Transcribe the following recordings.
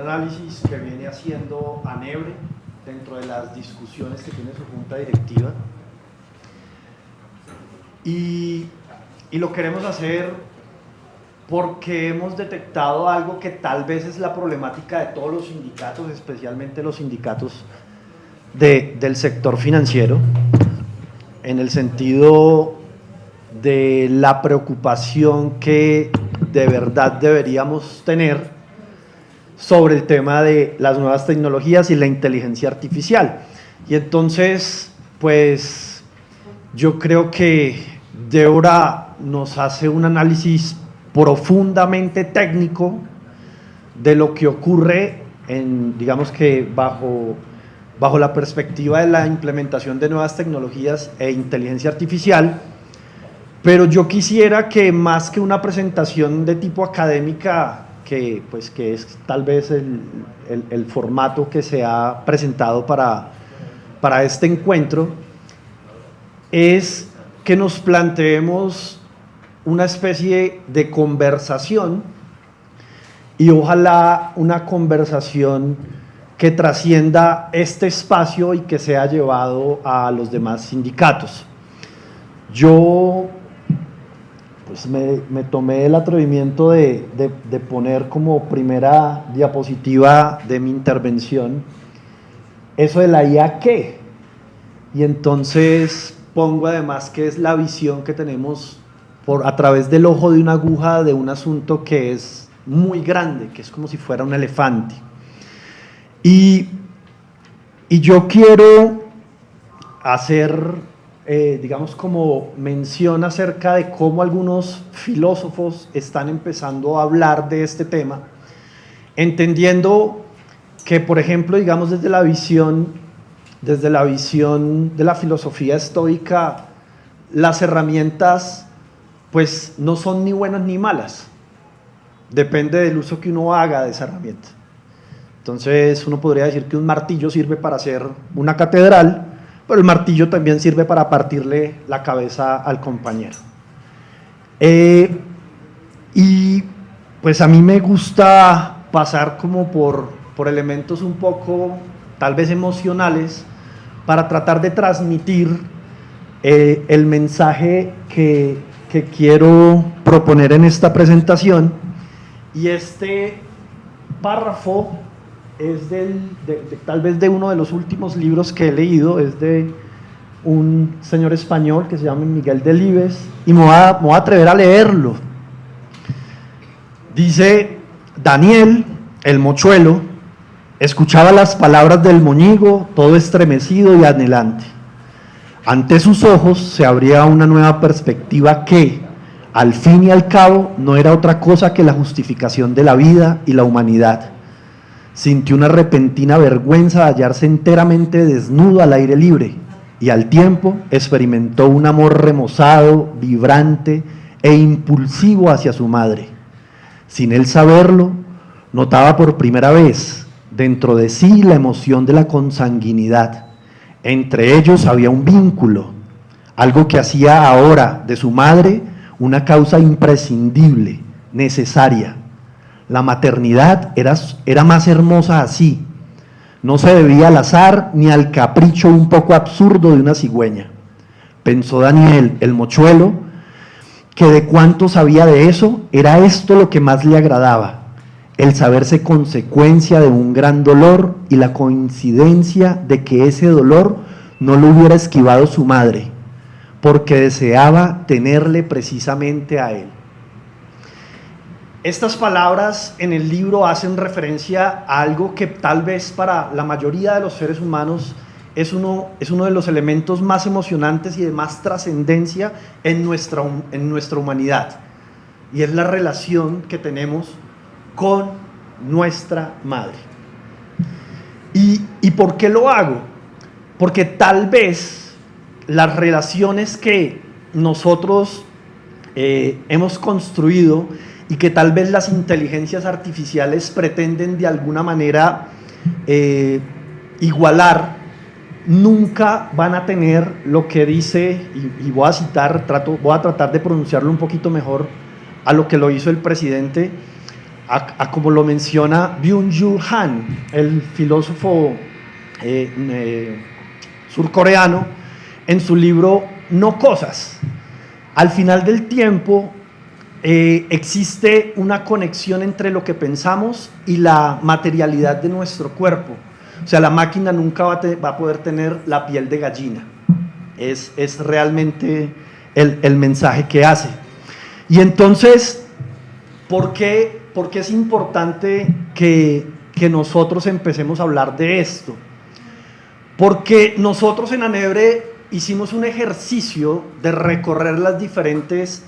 análisis que viene haciendo Anebre dentro de las discusiones que tiene su junta directiva. Y lo queremos hacer porque hemos detectado algo que tal vez es la problemática de todos los sindicatos, especialmente los sindicatos del sector financiero, en el sentido de la preocupación que de verdad deberíamos tener sobre el tema de las nuevas tecnologías y la inteligencia artificial. Y entonces, pues, yo creo que Débora nos hace un análisis profundamente técnico de lo que ocurre en, digamos que bajo la perspectiva de la implementación de nuevas tecnologías e inteligencia artificial, pero yo quisiera que más que una presentación de tipo académica, que es tal vez el formato que se ha presentado para este encuentro, es que nos planteemos una especie de conversación, y ojalá una conversación que trascienda este espacio y que sea llevado a los demás sindicatos. Yo pues me tomé el atrevimiento de poner como primera diapositiva de mi intervención eso de la IA qué, y entonces pongo además que es la visión que tenemos a través del ojo de una aguja de un asunto que es muy grande, que es como si fuera un elefante. Y yo quiero hacer, digamos, como mención acerca de cómo algunos filósofos están empezando a hablar de este tema, entendiendo que, por ejemplo, digamos, desde la visión de la filosofía estoica, las herramientas pues no son ni buenas ni malas, depende del uso que uno haga de esa herramienta. Entonces uno podría decir que un martillo sirve para hacer una catedral, pero el martillo también sirve para partirle la cabeza al compañero. Y pues a mí me gusta pasar como por elementos un poco tal vez emocionales para tratar de transmitir el mensaje que quiero proponer en esta presentación. Y este párrafo es tal vez de uno de los últimos libros que he leído, es de un señor español que se llama Miguel Delibes, y me voy a atrever a leerlo. Dice: Daniel, el mochuelo, escuchaba las palabras del moñigo, todo estremecido y anhelante. Ante sus ojos se abría una nueva perspectiva que, al fin y al cabo, no era otra cosa que la justificación de la vida y la humanidad. Sintió una repentina vergüenza de hallarse enteramente desnudo al aire libre, y al tiempo experimentó un amor remozado, vibrante e impulsivo hacia su madre. Sin él saberlo, notaba por primera vez dentro de sí la emoción de la consanguinidad. Entre ellos había un vínculo, algo que hacía ahora de su madre una causa imprescindible, necesaria. La maternidad era más hermosa así, no se debía al azar ni al capricho un poco absurdo de una cigüeña. Pensó Daniel, el mochuelo, que de cuánto sabía de eso, era esto lo que más le agradaba, el saberse consecuencia de un gran dolor y la coincidencia de que ese dolor no lo hubiera esquivado su madre, porque deseaba tenerle precisamente a él. Estas palabras en el libro hacen referencia a algo que tal vez para la mayoría de los seres humanos es uno de los elementos más emocionantes y de más trascendencia en nuestra humanidad, y es la relación que tenemos con nuestra madre. ¿Y por qué lo hago? Porque tal vez las relaciones que nosotros hemos construido y que tal vez las inteligencias artificiales pretenden de alguna manera igualar, nunca van a tener lo que dice, y voy a tratar de pronunciarlo un poquito mejor a lo que lo hizo el presidente a como lo menciona Byung-Chul Han, el filósofo surcoreano, en su libro No Cosas. Al final del tiempo existe una conexión entre lo que pensamos y la materialidad de nuestro cuerpo. O sea, la máquina nunca va a poder tener la piel de gallina. Es realmente el mensaje que hace. Y entonces, ¿por qué es importante que nosotros empecemos a hablar de esto? Porque nosotros en Anebre hicimos un ejercicio de recorrer las diferentes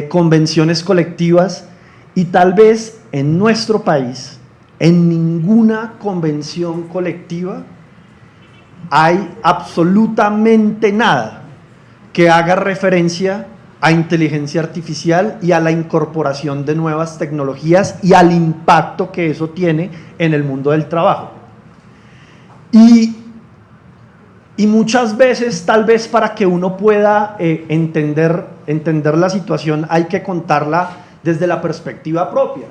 convenciones colectivas y tal vez en nuestro país, en ninguna convención colectiva hay absolutamente nada que haga referencia a inteligencia artificial y a la incorporación de nuevas tecnologías y al impacto que eso tiene en el mundo del trabajo. Y muchas veces, tal vez para que uno pueda entender la situación, hay que contarla desde la perspectiva propia,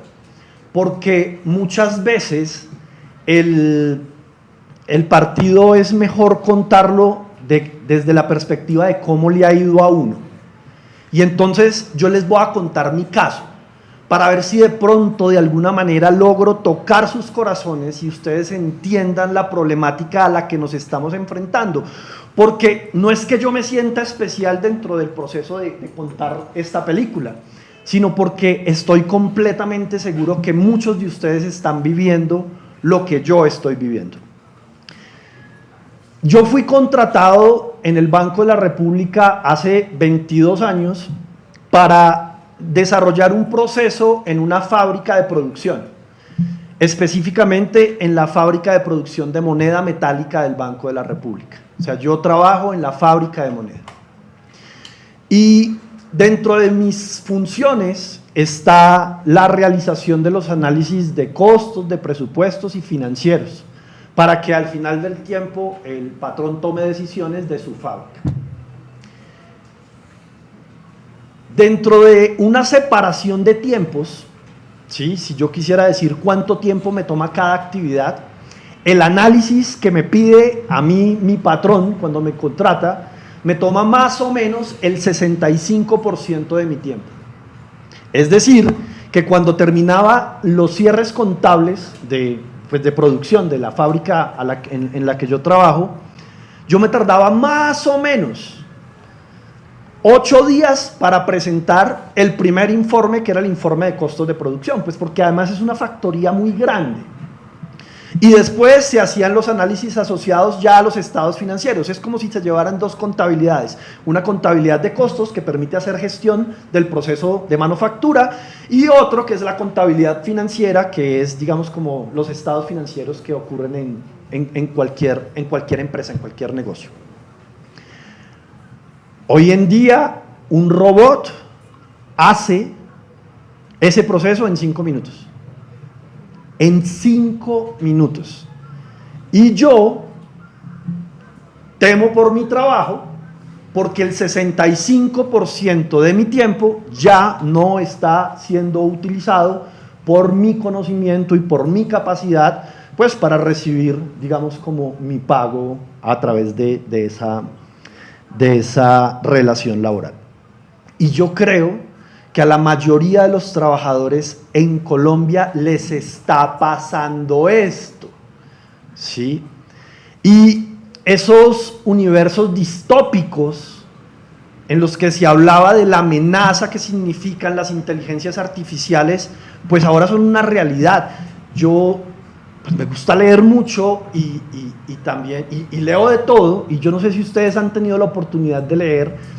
porque muchas veces el partido es mejor contarlo desde la perspectiva de cómo le ha ido a uno. Y entonces yo les voy a contar mi caso, para ver si de pronto, de alguna manera, logro tocar sus corazones y ustedes entiendan la problemática a la que nos estamos enfrentando. Porque no es que yo me sienta especial dentro del proceso de contar esta película, sino porque estoy completamente seguro que muchos de ustedes están viviendo lo que yo estoy viviendo. Yo fui contratado en el Banco de la República hace 22 años para desarrollar un proceso en una fábrica de producción, específicamente en la fábrica de producción de moneda metálica del Banco de la República. O sea, yo trabajo en la fábrica de moneda. Y dentro de mis funciones está la realización de los análisis de costos, de presupuestos y financieros, para que al final del tiempo el patrón tome decisiones de su fábrica. Dentro de una separación de tiempos, ¿sí? Si yo quisiera decir cuánto tiempo me toma cada actividad, el análisis que me pide a mí mi patrón cuando me contrata, me toma más o menos el 65% de mi tiempo. Es decir, que cuando terminaba los cierres contables de producción de la fábrica en la que yo trabajo, yo me tardaba más o menos 8 días para presentar el primer informe, que era el informe de costos de producción, pues porque además es una factoría muy grande. Y después se hacían los análisis asociados ya a los estados financieros. Es como si se llevaran dos contabilidades, una contabilidad de costos que permite hacer gestión del proceso de manufactura y otro que es la contabilidad financiera, que es, digamos, como los estados financieros que ocurren en cualquier empresa, en cualquier negocio. Hoy en día un robot hace ese proceso en 5 minutos. En 5 minutos. Y yo temo por mi trabajo porque el 65% de mi tiempo ya no está siendo utilizado por mi conocimiento y por mi capacidad, pues para recibir, digamos, como mi pago a través de esa relación laboral. Y yo creo que a la mayoría de los trabajadores en Colombia les está pasando esto, ¿sí? Y esos universos distópicos en los que se hablaba de la amenaza que significan las inteligencias artificiales, pues ahora son una realidad. Yo me gusta leer mucho y también leo de todo, y yo no sé si ustedes han tenido la oportunidad de leer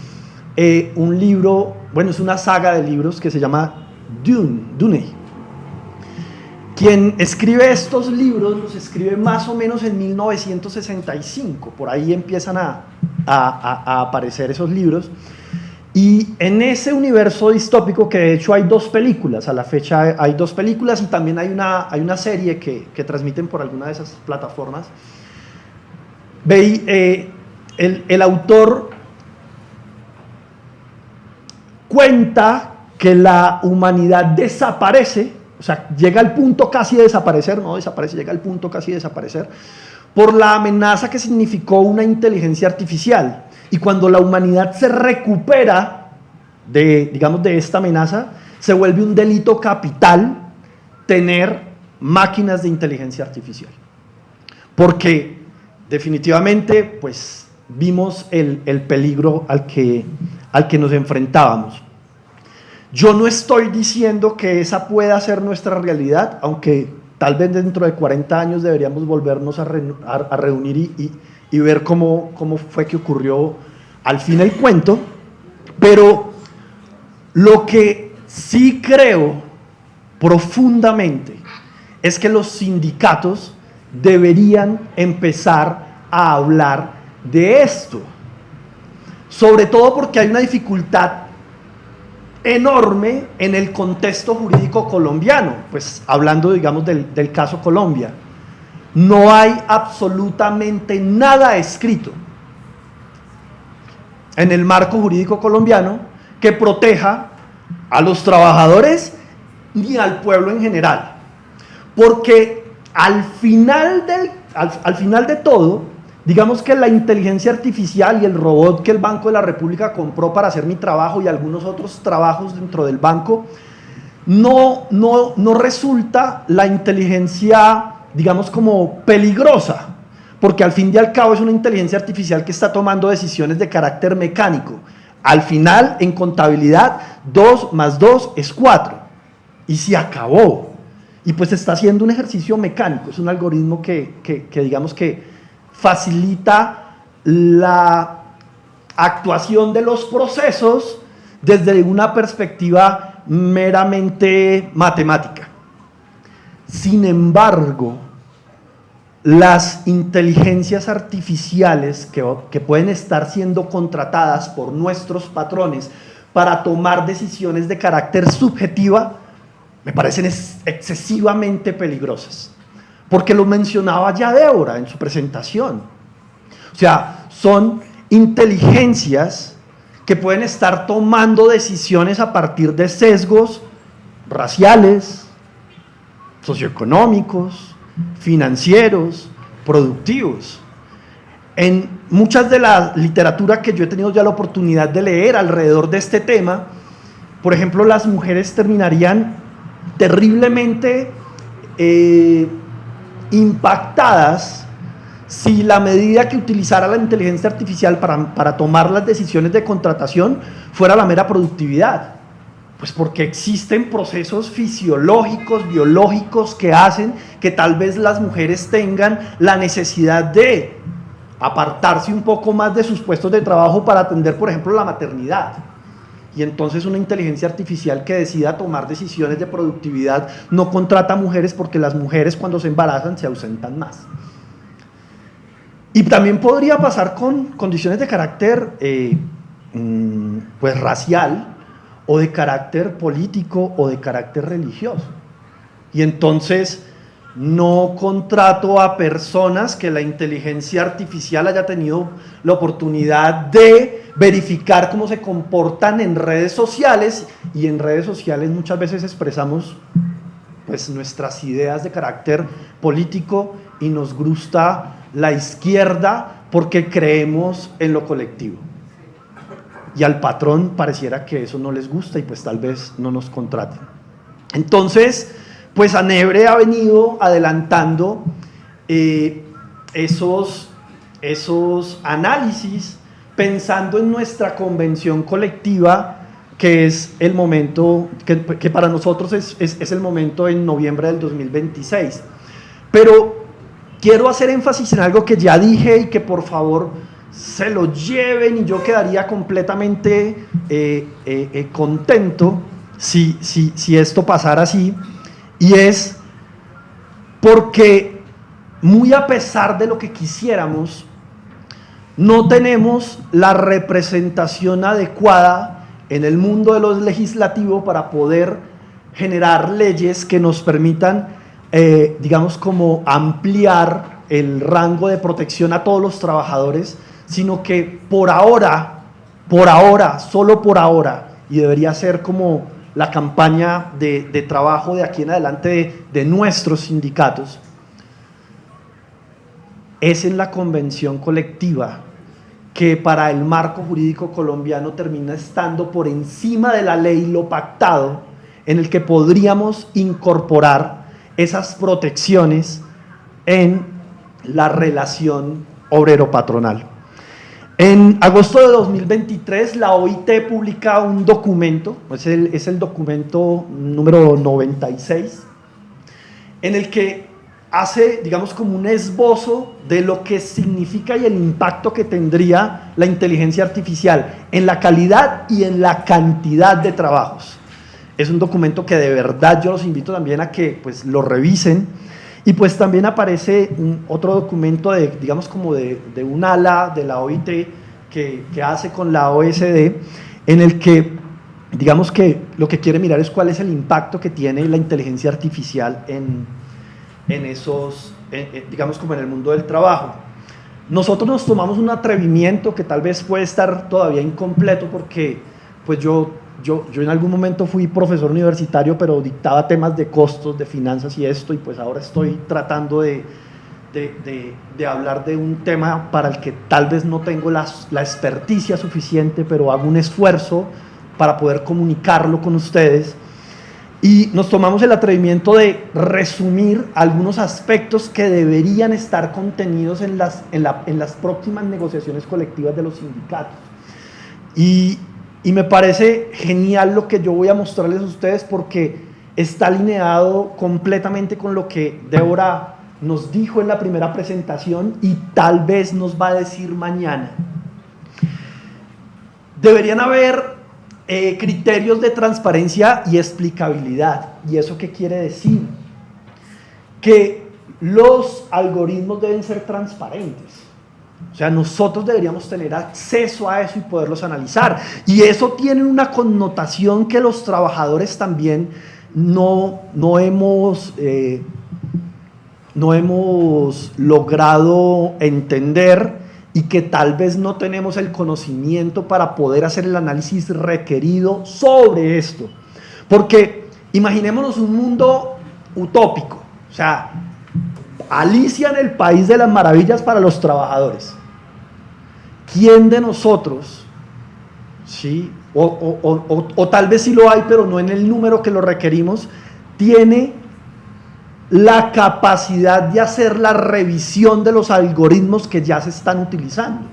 un libro, bueno, es una saga de libros que se llama Dune. Quien escribe estos libros los escribe más o menos en 1965, por ahí empiezan a aparecer esos libros, y en ese universo distópico, que de hecho hay 2 películas, a la fecha hay 2 películas y también hay una serie que transmiten por alguna de esas plataformas, el autor cuenta que la humanidad desaparece o sea, llega al punto casi de desaparecer, no desaparece, llega al punto casi de desaparecer, por la amenaza que significó una inteligencia artificial. Y cuando la humanidad se recupera digamos, de esta amenaza, se vuelve un delito capital tener máquinas de inteligencia artificial. Porque definitivamente, pues, vimos el peligro al que nos enfrentábamos. Yo no estoy diciendo que esa pueda ser nuestra realidad, aunque tal vez dentro de 40 años deberíamos volvernos a reunir y ver cómo fue que ocurrió al fin el cuento, pero lo que sí creo profundamente es que los sindicatos deberían empezar a hablar de esto, sobre todo porque hay una dificultad enorme en el contexto jurídico colombiano, pues hablando, digamos, del caso Colombia. No hay absolutamente nada escrito en el marco jurídico colombiano que proteja a los trabajadores ni al pueblo en general, porque al final de todo, digamos que la inteligencia artificial y el robot que el Banco de la República compró para hacer mi trabajo y algunos otros trabajos dentro del banco, no resulta la inteligencia, digamos, como peligrosa, porque al fin y al cabo es una inteligencia artificial que está tomando decisiones de carácter mecánico. Al final, en contabilidad, 2 más 2 es 4, y se acabó. Y pues está haciendo un ejercicio mecánico, es un algoritmo que digamos que facilita la actuación de los procesos desde una perspectiva meramente matemática. Sin embargo, las inteligencias artificiales que pueden estar siendo contratadas por nuestros patrones para tomar decisiones de carácter subjetiva me parecen excesivamente peligrosas, porque lo mencionaba ya Débora en su presentación. O sea, son inteligencias que pueden estar tomando decisiones a partir de sesgos raciales, socioeconómicos, financieros, productivos. En muchas de la literatura que yo he tenido ya la oportunidad de leer alrededor de este tema, por ejemplo, las mujeres terminarían terriblemente impactadas si la medida que utilizara la inteligencia artificial para tomar las decisiones de contratación fuera la mera productividad. Pues porque existen procesos fisiológicos, biológicos que hacen que tal vez las mujeres tengan la necesidad de apartarse un poco más de sus puestos de trabajo para atender, por ejemplo, la maternidad. Y entonces una inteligencia artificial que decida tomar decisiones de productividad no contrata mujeres porque las mujeres cuando se embarazan se ausentan más. Y también podría pasar con condiciones de carácter pues racial, o de carácter político o de carácter religioso. Y entonces no contrato a personas que la inteligencia artificial haya tenido la oportunidad de verificar cómo se comportan en redes sociales, y en redes sociales muchas veces expresamos pues nuestras ideas de carácter político y nos gusta la izquierda porque creemos en lo colectivo. Y al patrón pareciera que eso no les gusta y pues tal vez no nos contraten. Entonces, pues Anebre ha venido adelantando esos análisis pensando en nuestra convención colectiva, que es el momento, que para nosotros es el momento en noviembre del 2026. Pero quiero hacer énfasis en algo que ya dije y que por favor se lo lleven, y yo quedaría completamente contento si esto pasara así, y es porque muy a pesar de lo que quisiéramos, no tenemos la representación adecuada en el mundo de lo legislativo para poder generar leyes que nos permitan, digamos, como ampliar el rango de protección a todos los trabajadores, sino que por ahora, solo por ahora, y debería ser como la campaña de trabajo de aquí en adelante de nuestros sindicatos, es en la convención colectiva que para el marco jurídico colombiano termina estando por encima de la ley lo pactado, en el que podríamos incorporar esas protecciones en la relación obrero-patronal. En agosto de 2023 la OIT publica un documento, es el documento número 96, en el que hace, digamos, como un esbozo de lo que significa y el impacto que tendría la inteligencia artificial en la calidad y en la cantidad de trabajos. Es un documento que de verdad yo los invito también a que pues lo revisen. Y pues también aparece otro documento digamos como de un ala de la OIT que hace con la OSD, en el que digamos que lo que quiere mirar es cuál es el impacto que tiene la inteligencia artificial en esos, digamos como en el mundo del trabajo. Nosotros nos tomamos un atrevimiento que tal vez puede estar todavía incompleto porque pues yo en algún momento fui profesor universitario, pero dictaba temas de costos, de finanzas y esto, y pues ahora estoy tratando de hablar de un tema para el que tal vez no tengo la experticia suficiente, pero hago un esfuerzo para poder comunicarlo con ustedes. Y nos tomamos el atrevimiento de resumir algunos aspectos que deberían estar contenidos en las próximas negociaciones colectivas de los sindicatos. Y me parece genial lo que yo voy a mostrarles a ustedes porque está alineado completamente con lo que Débora nos dijo en la primera presentación y tal vez nos va a decir mañana. Deberían haber criterios de transparencia y explicabilidad. ¿Y eso qué quiere decir? Que los algoritmos deben ser transparentes. O sea, nosotros deberíamos tener acceso a eso y poderlos analizar. Y eso tiene una connotación que los trabajadores también no hemos logrado entender y que tal vez no tenemos el conocimiento para poder hacer el análisis requerido sobre esto. Porque imaginémonos un mundo utópico, o sea, Alicia en el país de las maravillas para los trabajadores. ¿Quién de nosotros, sí, o tal vez sí lo hay, pero no en el número que lo requerimos, tiene la capacidad de hacer la revisión de los algoritmos que ya se están utilizando?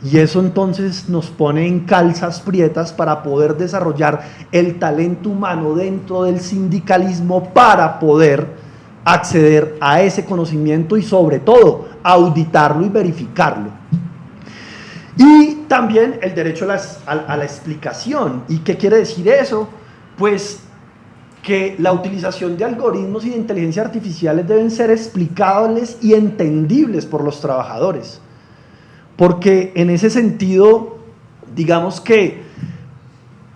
Y eso entonces nos pone en calzas prietas para poder desarrollar el talento humano dentro del sindicalismo para poder acceder a ese conocimiento y sobre todo auditarlo y verificarlo. Y también el derecho a la explicación. ¿Y qué quiere decir eso? Pues que la utilización de algoritmos y de inteligencia artificiales deben ser explicables y entendibles por los trabajadores. Porque en ese sentido, digamos que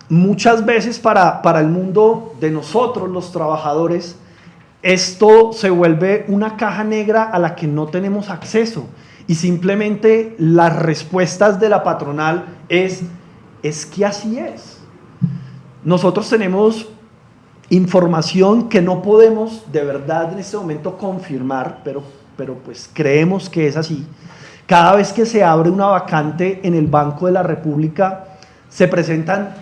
muchas veces para el mundo de nosotros, los trabajadores, esto se vuelve una caja negra a la que no tenemos acceso y simplemente las respuestas de la patronal es que así es. Nosotros tenemos información que no podemos de verdad en este momento confirmar, pero pues creemos que es así. Cada vez que se abre una vacante en el Banco de la República se presentan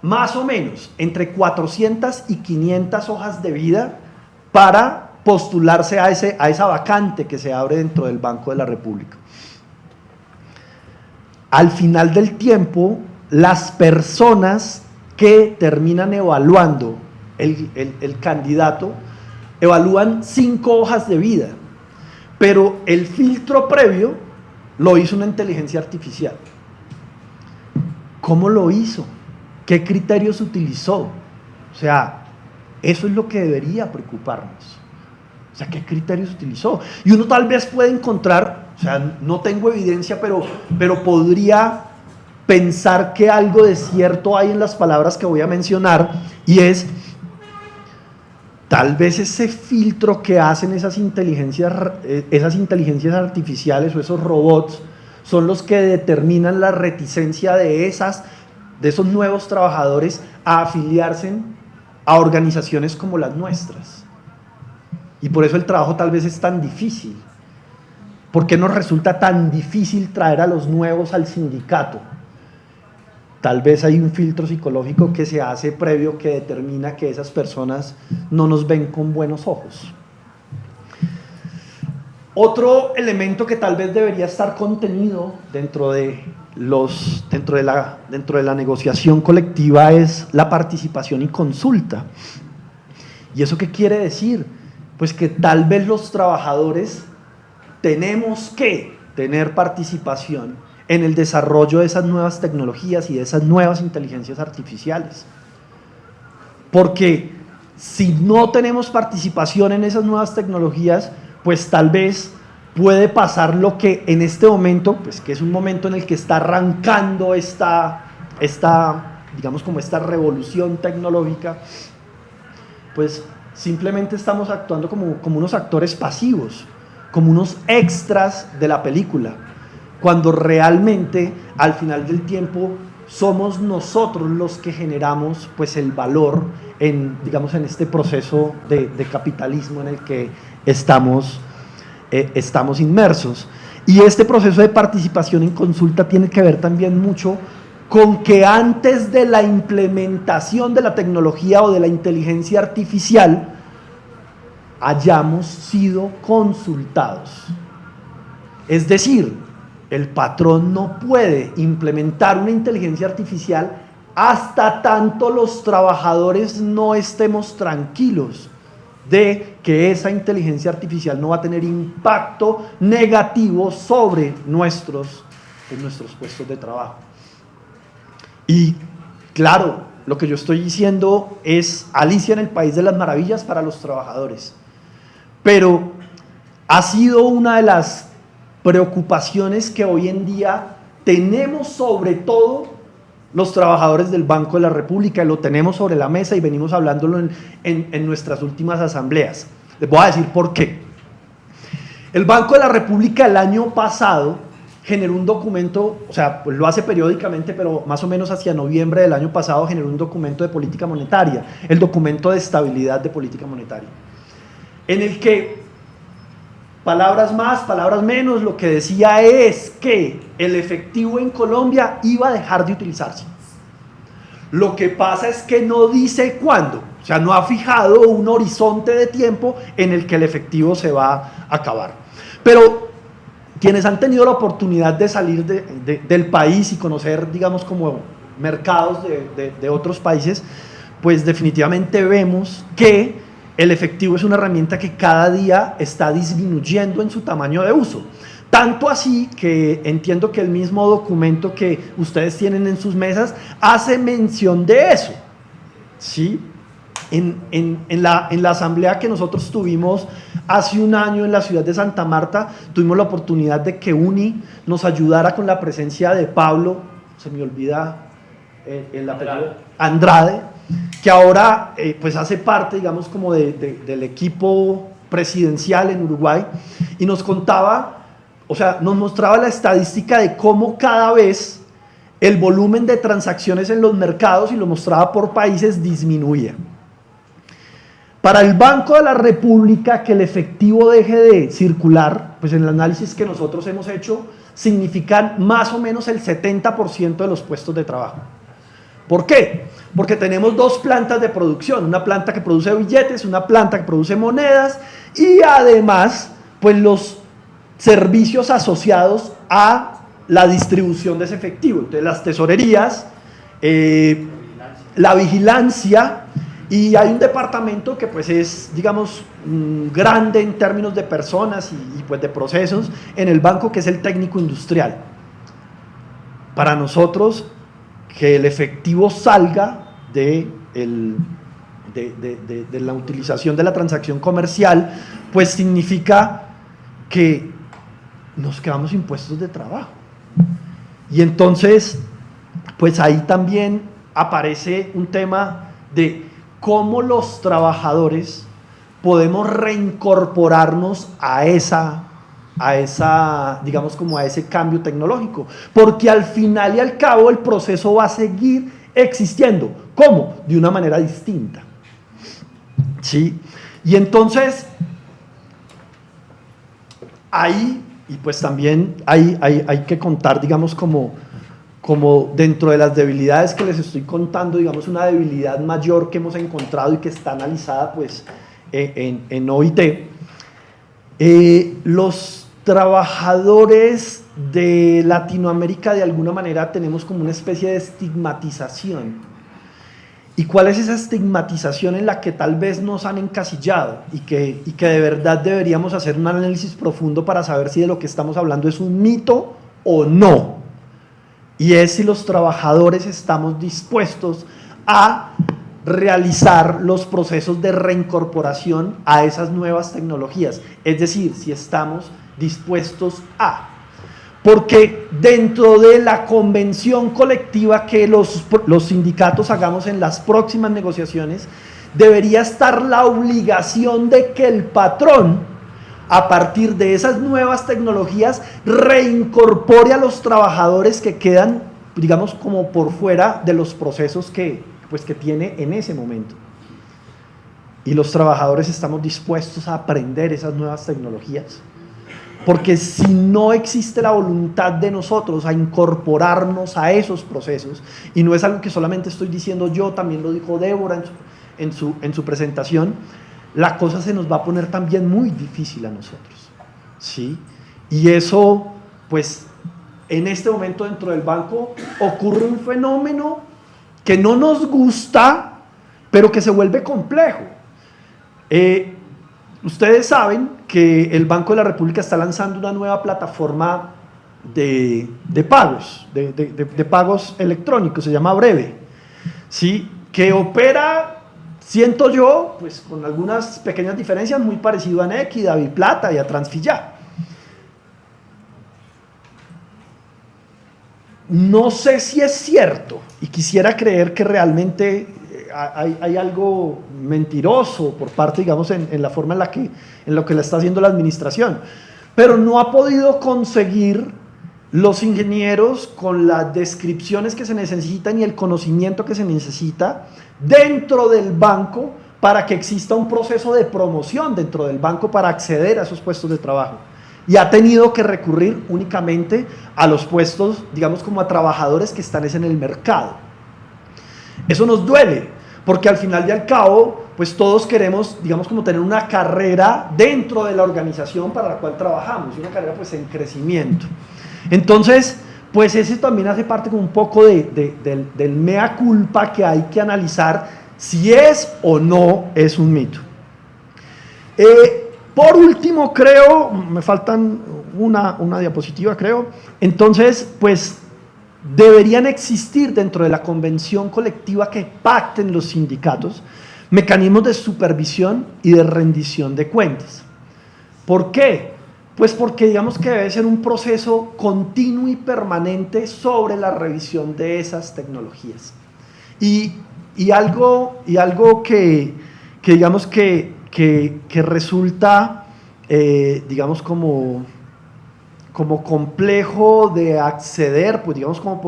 más o menos entre 400 y 500 hojas de vida para postularse a esa vacante que se abre dentro del Banco de la República. Al final del tiempo, las personas que terminan evaluando el candidato evalúan 5 hojas de vida, pero el filtro previo lo hizo una inteligencia artificial. ¿Cómo lo hizo? ¿Qué criterios utilizó? O sea, eso es lo que debería preocuparnos. O sea, ¿qué criterios utilizó? Y uno tal vez puede encontrar, o sea, no tengo evidencia, pero podría pensar que algo de cierto hay en las palabras que voy a mencionar, y es, tal vez ese filtro que hacen esas inteligencias artificiales o esos robots son los que determinan la reticencia de de esos nuevos trabajadores a afiliarse a organizaciones como las nuestras. Y por eso el trabajo tal vez es tan difícil. ¿Por qué nos resulta tan difícil traer a los nuevos al sindicato? Tal vez hay un filtro psicológico que se hace previo que determina que esas personas no nos ven con buenos ojos. Otro elemento que tal vez debería estar contenido dentro de la negociación colectiva es la participación y consulta. ¿Y eso qué quiere decir? Pues que tal vez los trabajadores tenemos que tener participación en el desarrollo de esas nuevas tecnologías y de esas nuevas inteligencias artificiales. Porque si no tenemos participación en esas nuevas tecnologías, pues tal vez puede pasar lo que en este momento, pues que es un momento en el que está arrancando digamos como esta revolución tecnológica, pues simplemente estamos actuando como unos actores pasivos, como unos extras de la película, cuando realmente al final del tiempo somos nosotros los que generamos pues el valor digamos en este proceso de capitalismo en el que estamos inmersos. Y este proceso de participación en consulta tiene que ver también mucho con que antes de la implementación de la tecnología o de la inteligencia artificial hayamos sido consultados. Es decir, el patrón no puede implementar una inteligencia artificial hasta tanto los trabajadores no estemos tranquilos de que esa inteligencia artificial no va a tener impacto negativo sobre nuestros puestos de trabajo. Y claro, lo que yo estoy diciendo es Alicia en el País de las Maravillas para los trabajadores, pero ha sido una de las preocupaciones que hoy en día tenemos, sobre todo los trabajadores del Banco de la República, y lo tenemos sobre la mesa y venimos hablándolo en nuestras últimas asambleas. Les voy a decir por qué. El Banco de la República el año pasado generó un documento, o sea, pues lo hace periódicamente, pero más o menos hacia noviembre del año pasado generó un documento de política monetaria, el documento de estabilidad de política monetaria, en el que, palabras más, palabras menos, lo que decía es que el efectivo en Colombia iba a dejar de utilizarse. Lo que pasa es que no dice cuándo, o sea, no ha fijado un horizonte de tiempo en el que el efectivo se va a acabar. Pero quienes han tenido la oportunidad de salir del país y conocer, digamos, como mercados de otros países, pues definitivamente vemos que el efectivo es una herramienta que cada día está disminuyendo en su tamaño de uso. Tanto así que entiendo que el mismo documento que ustedes tienen en sus mesas hace mención de eso, ¿sí? En la asamblea que nosotros tuvimos hace un año en la ciudad de Santa Marta, tuvimos la oportunidad de que UNI nos ayudara con la presencia de Pablo, se me olvida el apellido, Andrade, que ahora pues hace parte, digamos, como del equipo presidencial en Uruguay, y nos contaba, o sea, nos mostraba la estadística de cómo cada vez el volumen de transacciones en los mercados, y lo mostraba por países, disminuía. Para el Banco de la República, que el efectivo deje de circular, pues en el análisis que nosotros hemos hecho, significan más o menos el 70% de los puestos de trabajo. ¿Por qué? Porque tenemos dos plantas de producción, una planta que produce billetes, una planta que produce monedas, y además, pues los servicios asociados a la distribución de ese efectivo. Entonces, las tesorerías, la vigilancia, y hay un departamento que pues es, digamos, grande en términos de personas y pues de procesos en el banco, que es el técnico industrial. Para nosotros, que el efectivo salga de la utilización de la transacción comercial, pues significa que nos quedamos sin puestos de trabajo. Y entonces, pues ahí también aparece un tema de cómo los trabajadores podemos reincorporarnos a esa a esa, digamos, como a ese cambio tecnológico, porque al final y al cabo el proceso va a seguir existiendo. ¿Cómo? De una manera distinta. ¿Sí? Y entonces, ahí, y pues también hay que contar, digamos, como dentro de las debilidades que les estoy contando, digamos, una debilidad mayor que hemos encontrado y que está analizada, pues, en OIT, los trabajadores de Latinoamérica de alguna manera tenemos como una especie de estigmatización. ¿Y cuál es esa estigmatización en la que tal vez nos han encasillado y que de verdad deberíamos hacer un análisis profundo para saber si de lo que estamos hablando es un mito o no? Y es si los trabajadores estamos dispuestos a realizar los procesos de reincorporación a esas nuevas tecnologías, es decir, si estamos dispuestos a. Porque dentro de la convención colectiva que los sindicatos hagamos en las próximas negociaciones, debería estar la obligación de que el patrón, a partir de esas nuevas tecnologías, reincorpore a los trabajadores que quedan, digamos, como por fuera de los procesos que tiene en ese momento. Y los trabajadores estamos dispuestos a aprender esas nuevas tecnologías. Porque si no existe la voluntad de nosotros a incorporarnos a esos procesos, y no es algo que solamente estoy diciendo yo, también lo dijo Débora en su presentación, la cosa se nos va a poner también muy difícil a nosotros, ¿sí? Y eso, pues, en este momento dentro del banco ocurre un fenómeno que no nos gusta, pero que se vuelve complejo. Ustedes saben que el Banco de la República está lanzando una nueva plataforma de pagos, de pagos electrónicos, se llama Breve, ¿sí? Que opera, siento yo, pues con algunas pequeñas diferencias, muy parecido a Nequi, a Daviplata y a Transfilla. No sé si es cierto, y quisiera creer que realmente hay algo mentiroso por parte, digamos, en la forma en lo que la está haciendo la administración, pero no ha podido conseguir los ingenieros con las descripciones que se necesitan y el conocimiento que se necesita dentro del banco para que exista un proceso de promoción dentro del banco para acceder a esos puestos de trabajo. Y ha tenido que recurrir únicamente a los puestos, digamos, como a trabajadores que están en el mercado. Eso nos duele, porque al final y al cabo, pues todos queremos, digamos, como tener una carrera dentro de la organización para la cual trabajamos, y una carrera pues en crecimiento. Entonces, pues ese también hace parte como un poco del mea culpa que hay que analizar si es o no es un mito. Por último, creo, me faltan una diapositiva, creo. Entonces, pues deberían existir dentro de la convención colectiva que pacten los sindicatos mecanismos de supervisión y de rendición de cuentas. ¿Por qué? Pues porque digamos que debe ser un proceso continuo y permanente sobre la revisión de esas tecnologías. Y algo que digamos que resulta, digamos, como complejo de acceder, pues digamos como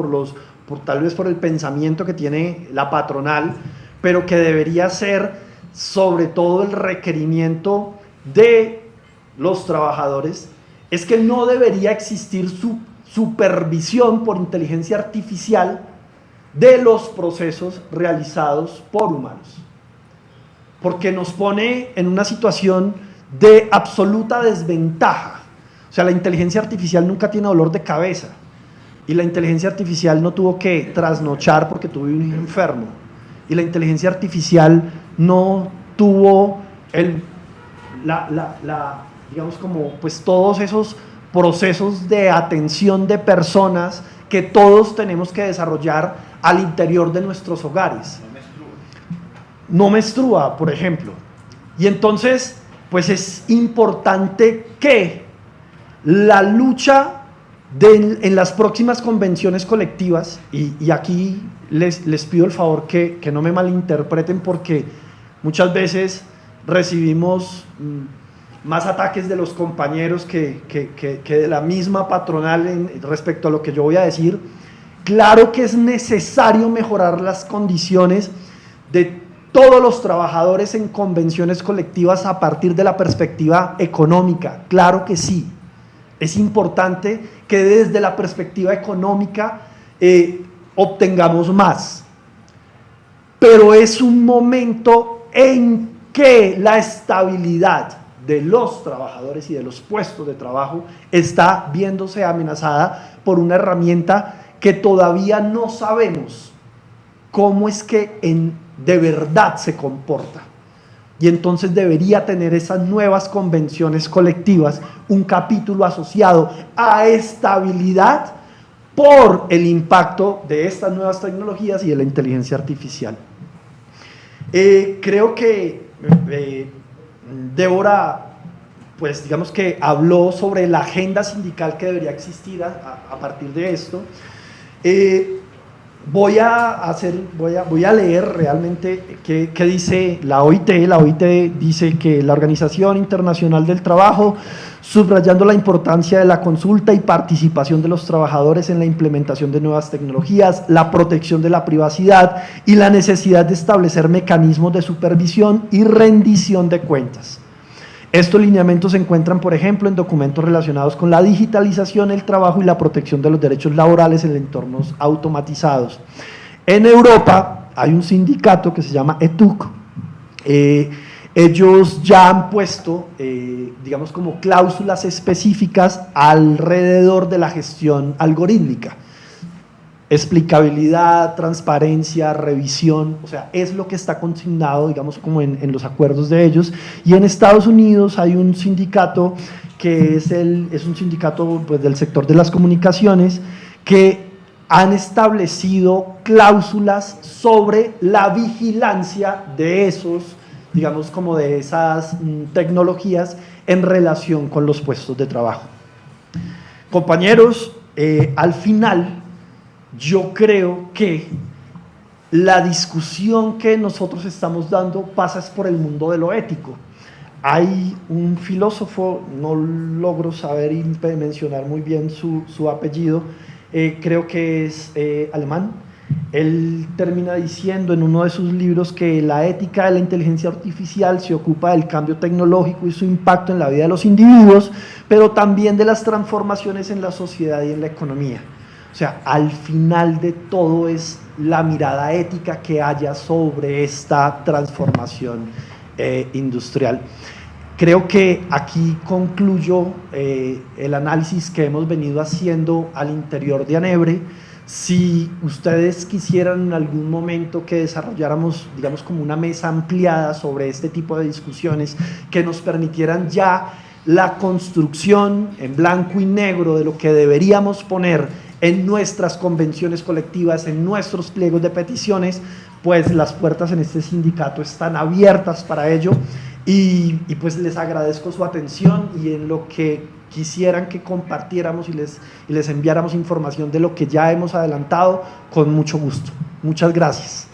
tal vez por el pensamiento que tiene la patronal, pero que debería ser sobre todo el requerimiento de los trabajadores, es que no debería existir supervisión por inteligencia artificial de los procesos realizados por humanos, porque nos pone en una situación de absoluta desventaja. O sea, la inteligencia artificial nunca tiene dolor de cabeza, y la inteligencia artificial no tuvo que trasnochar porque tuvo un hijo enfermo, y la inteligencia artificial no tuvo digamos, como pues todos esos procesos de atención de personas que todos tenemos que desarrollar al interior de nuestros hogares. No menstrua, por ejemplo. Y entonces, pues es importante que la lucha en las próximas convenciones colectivas, y aquí les pido el favor que no me malinterpreten, porque muchas veces recibimos más ataques de los compañeros que de la misma patronal respecto a lo que yo voy a decir. Claro que es necesario mejorar las condiciones de todos los trabajadores en convenciones colectivas a partir de la perspectiva económica, claro que sí. Es importante que desde la perspectiva económica obtengamos más, pero es un momento en que la estabilidad de los trabajadores y de los puestos de trabajo está viéndose amenazada por una herramienta que todavía no sabemos cómo es que de verdad se comporta. Y entonces debería tener esas nuevas convenciones colectivas un capítulo asociado a estabilidad por el impacto de estas nuevas tecnologías y de la inteligencia artificial. Creo que Débora, pues digamos que habló sobre la agenda sindical que debería existir a partir de esto. Voy a leer realmente qué dice la OIT. La OIT dice que la Organización Internacional del Trabajo, subrayando la importancia de la consulta y participación de los trabajadores en la implementación de nuevas tecnologías, la protección de la privacidad y la necesidad de establecer mecanismos de supervisión y rendición de cuentas. Estos lineamientos se encuentran, por ejemplo, en documentos relacionados con la digitalización, el trabajo y la protección de los derechos laborales en entornos automatizados. En Europa hay un sindicato que se llama ETUC. Ellos ya han puesto, digamos, como cláusulas específicas alrededor de la gestión algorítmica. Explicabilidad, transparencia, revisión, o sea, es lo que está consignado, digamos, como en los acuerdos de ellos. Y en Estados Unidos hay un sindicato que es un sindicato, pues, del sector de las comunicaciones, que han establecido cláusulas sobre la vigilancia de esos, digamos, como de esas tecnologías en relación con los puestos de trabajo. Compañeros, al final, yo creo que la discusión que nosotros estamos dando pasa por el mundo de lo ético. Hay un filósofo, no logro saber y mencionar muy bien su apellido, creo que es alemán. Él termina diciendo en uno de sus libros que la ética de la inteligencia artificial se ocupa del cambio tecnológico y su impacto en la vida de los individuos, pero también de las transformaciones en la sociedad y en la economía. O sea, al final de todo es la mirada ética que haya sobre esta transformación industrial. Creo que aquí concluyo el análisis que hemos venido haciendo al interior de ANEBRE. Si ustedes quisieran en algún momento que desarrolláramos, digamos, como una mesa ampliada sobre este tipo de discusiones que nos permitieran ya la construcción en blanco y negro de lo que deberíamos poner en nuestras convenciones colectivas, en nuestros pliegos de peticiones, pues las puertas en este sindicato están abiertas para ello y pues les agradezco su atención y en lo que quisieran que compartiéramos y les enviáramos información de lo que ya hemos adelantado, con mucho gusto. Muchas gracias.